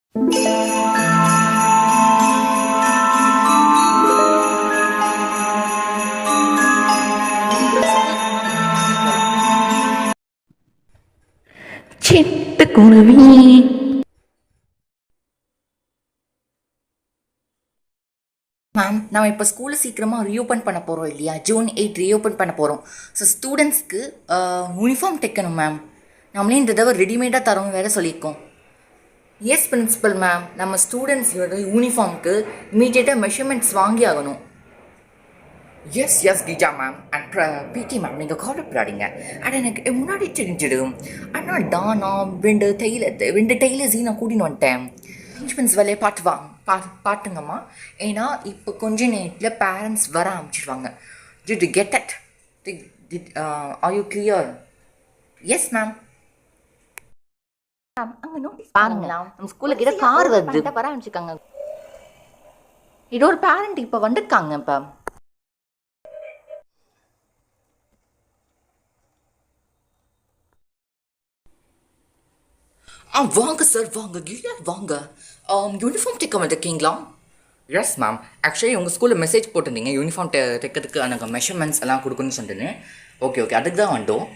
சிட்டுக்குருவி மேம், நம்ம இப்போ ஸ்கூலை சீக்கிரமாக ரீஓப்பன் பண்ண போகிறோம் இல்லையா? June 8 ரீஓப்பன் பண்ண போகிறோம். ஸோ ஸ்டூடெண்ட்ஸ்க்கு யூனிஃபார்ம் தைக்கணும் மேம். நம்மளே இந்த தடவை ரெடிமேடாக தரோம் வேறு சொல்லியிருக்கோம். எஸ் பிரின்சிபல் மேம், நம்ம ஸ்டூடெண்ட்ஸோட யூனிஃபார்முக்கு இமீடியட்டாக மெஷர்மெண்ட்ஸ் வாங்கி ஆகணும். எஸ் கீஜா மேம் அண்ட் பிடி மேம், நீங்கள் கவலைப்படாதீங்க. அண்ட் எனக்கு முன்னாடி தெரிஞ்சிடும். ஆனால் நான் ரெண்டு டெய்லர்ஸையும் நான் கூட்டின்னு வந்துட்டேன். அரேஞ்ச்மெண்ட்ஸ் வேலையை பாட்டுங்கம்மா. ஏன்னா இப்போ கொஞ்ச நேரத்தில் பேரண்ட்ஸ் வர ஆரம்பிச்சிடுவாங்க. Did you get it? Are you clear? Yes ma'am. அங்கே நோட்டீஸ் பாருங்களா, நம்ம ஸ்கூலுக்கு கிட்ட கார் வருது, வர ஆரம்பிச்சிருக்காங்க. இது ஒரு பேரண்ட் இப்போ வந்துருக்காங்க. இப்போ வாங்க சார், வாங்க கிளியர் வாங்க. யூனிஃபார்ம் தைக்க வந்திருக்கீங்களா? எஸ் மேம், ஆக்சுவலி உங்கள் ஸ்கூலில் மெசேஜ் போட்டிருந்தீங்க யூனிஃபார்ம் தைக்கிறதுக்கு எனக்கு மெஷர்மெண்ட்ஸ் எல்லாம் கொடுக்கணும்னு சொல்லிட்டுன்னு. ஓகே அதுக்கு தான் வந்துட்டோம்.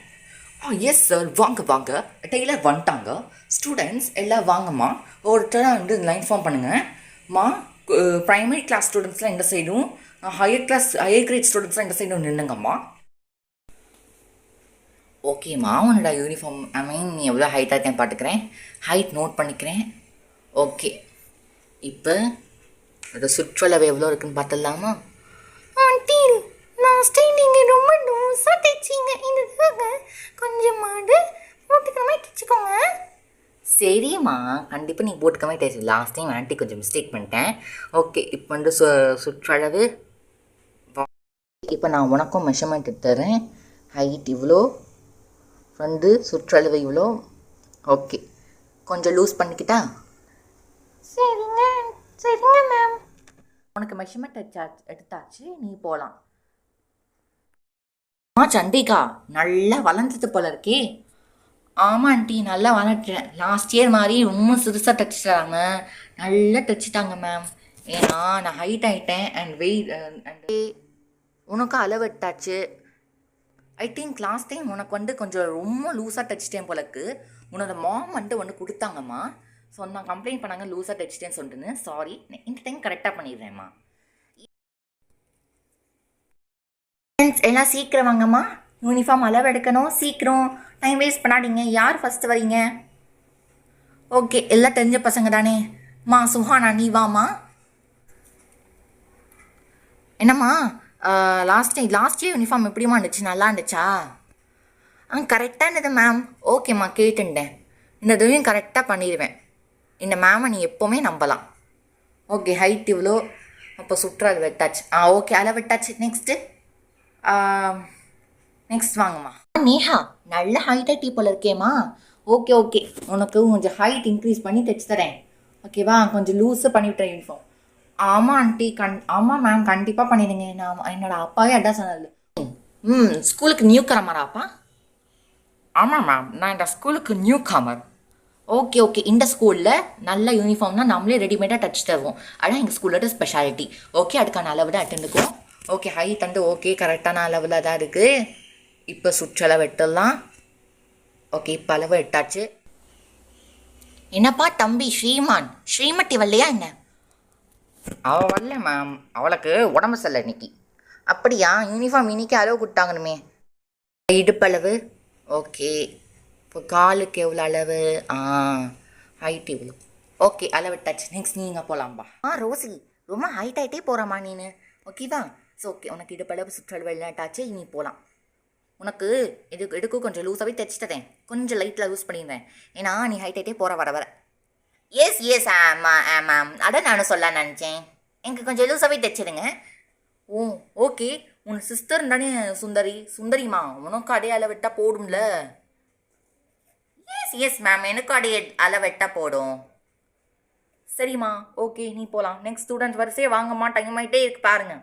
எஸ் சார், வாங்க டெய்லர் வந்துட்டாங்க. ஸ்டூடெண்ட்ஸ் எல்லாம் வாங்கம்மா, ஒருத்தராக வந்து லைன் ஃபார்ம் பண்ணுங்கம்மா. ப்ரைமரி கிளாஸ் ஸ்டூடெண்ட்ஸ்லாம் இந்த சைடும், ஹையர் கிரேட் ஸ்டூடெண்ட்ஸ்லாம் இந்த சைடும் நின்றுங்கம்மா. ஓகேம்மா, உன்னோட யூனிஃபார்ம் நீ எவ்வளோ ஹைட்டாக இருக்கேன்னு பார்த்துக்கிறேன். ஹைட் நோட் பண்ணிக்கிறேன். ஓகே, இப்போ அதோட சுற்றளவு எவ்வளோ இருக்குன்னு பார்த்துடலாமா? ஆண்டி, லாஸ்ட் டைம் நீங்கள் ரொம்ப லூஸாக தைச்சிங்க, இதுக்காக கொஞ்சமாவது போட்டுக்கிற மாதிரி தைச்சிக்கோங்க. சரிம்மா, கண்டிப்பாக நீங்கள் போட்டுக்க மாதிரி தைச்சி. லாஸ்ட் டைம் ஆண்டி கொஞ்சம் மிஸ்டேக் பண்ணிட்டேன். ஓகே, இப்போ வந்து சுற்றளவு. இப்போ நான் உனக்கும் மெஷர்மெண்ட் எடுத்துறேன். ஹைட் இவ்வளோ, வந்து சுற்றளவு இவ்வளோ. ஓகே, கொஞ்சம் லூஸ் பண்ணிக்கிட்டா? சரிங்க மேம். உனக்கு மெஷர்மெண்ட் எடுத்தாச்சு, நீ போகலாம். சந்திகா, நல்லா வளர்ந்தது போல இருக்கே. ஆமாம் ஆண்டி, நல்லா வளர்த்துறேன். லாஸ்ட் இயர் மாதிரி ரொம்ப சிறுசாக தைச்சிட்டாங்க, நல்லா தைச்சிட்டாங்க மேம். ஏன்னா நான் ஹைட் ஆகிட்டேன் அண்ட் வெயிட் அண்ட் உனக்கு அளவு எடுத்தாச்சு. ஐ திங்க் லாஸ்ட் டைம் உனக்கு வந்து கொஞ்சம் ரொம்ப லூஸாக தைச்சிட்டேன் போலக்கு. உன்னோட மாம் வந்து ஒன்று கொடுத்தாங்கம்மா, நான் கம்ப்ளைண்ட் பண்ணாங்க லூஸாக தைச்சிட்டேன்னு சொல்லிட்டுன்னு. சாரி, இந்த டைம் கரெக்டாக பண்ணிடுறேம்மா. ஃப்ரெண்ட்ஸ் எல்லாம் சீக்கிரம் வாங்கம்மா, யூனிஃபார்ம் அளவு எடுக்கணும். சீக்கிரம், டைம் வேஸ்ட் பண்ணாதீங்க. யார் ஃபஸ்ட்டு வரீங்க? ஓகே, எல்லாம் தெரிஞ்ச பசங்க தானே. சுஹானா, நீ வாமா. என்னம்மா, லாஸ்ட் இயர் யூனிஃபார்ம் எப்படிமா இருந்துச்சு? நல்லா இருந்துச்சா? கரெக்டாக இருந்தது மேம். ஓகேம்மா, கேட்டுட்டேன். இந்த தடவையும் கரெக்டாக பண்ணிடுவேன். இந்த மேமை நீ எப்போவுமே நம்பலாம். ஓகே, ஹைட் இவ்வளோ, அப்போ சுற்றாது வெட்டாச்சு. ஓகே, அளவு வெட்டாச்சு. நெக்ஸ்ட் வாங்கம்மா. நேஹா, நல்ல ஹைட்டாக டீ போல் இருக்கேம்மா. ஓகே உனக்கு கொஞ்சம் ஹைட் இன்க்ரீஸ் பண்ணி தைச்சு தரேன். ஓகேவா? கொஞ்சம் லூஸாக பண்ணிவிட்டேன் யூனிஃபார்ம். ஆமாம் ஆண்டி, ஆமாம் மேம், கண்டிப்பாக பண்ணிடுங்க. நான் என்னோட அப்பாவே அதான் சொன்னது. ஸ்கூலுக்கு நியூ கமராப்பா? ஆமாம் மேம், நான் இந்த ஸ்கூலுக்கு நியூ கமர். ஓகே இந்த ஸ்கூலில் நல்ல யூனிஃபார்ம்னா நம்மளே ரெடிமேடாக டச் தருவோம். அதான் எங்கள் ஸ்கூலோட ஸ்பெஷாலிட்டி. ஓகே, அதுக்கான அளவு தான் அட்டெண்டுக்குவோம். ஓகே, ஹைட் வந்து ஓகே, கரெக்டான அளவில் தான் இருக்குது. இப்போ சுற்றளவு எட்டலாம். ஓகே, இப்போ அளவு எட்டாச்சு. என்னப்பா தம்பி ஸ்ரீமட்டி வரலையா என்ன? அவள் வரல மேம், அவளுக்கு உடம்பு சரியில்லை இன்னைக்கு. அப்படியா? யூனிஃபார்ம் இன்னைக்கு அளவு கொடுத்தாங்கணுமே. இடுப்பளவு ஓகே. இப்போ காலுக்கு எவ்வளோ அளவு? ஹைட் இவ்வளோ. ஓகே, அளவு டச். நெக்ஸ்ட் நீங்கள் போகலாம்பா. ரோசி, ரொம்ப ஹைட் ஆகிட்டே போகிறாம்மா நீனு. ஓகேவா? ஓகே, உனக்கு இடுப்பளவு சுற்றளவு எல்லாம் டச்சு. நீ போகலாம். உனக்கு எடுக்கும் கொஞ்சம் லூஸாகவே தைச்சிட்டேன். கொஞ்சம் லைட்டில் லூஸ் பண்ணிடுறேன். ஏன்னா நீ ஹைட் ஆகிட்டே போகிற வர. எஸ் மேம், அதான் நானும் சொல்ல நினச்சேன். எனக்கு கொஞ்சம் லூஸாகவே தைச்சிடுங்க. ஓகே. உன் சிஸ்டர் தானே சுந்தரிமா, உனக்கு அதே அளவெட்டா போடும்ல? எஸ் மேம், எனக்கு அதே அளவெட்டா போடும். சரிம்மா, ஓகே, நீ போகலாம். நெக்ஸ்ட் ஸ்டூடெண்ட் வரிசையே வாங்கம்மா, டைம் ஆகிட்டே இருக்கு பாருங்க.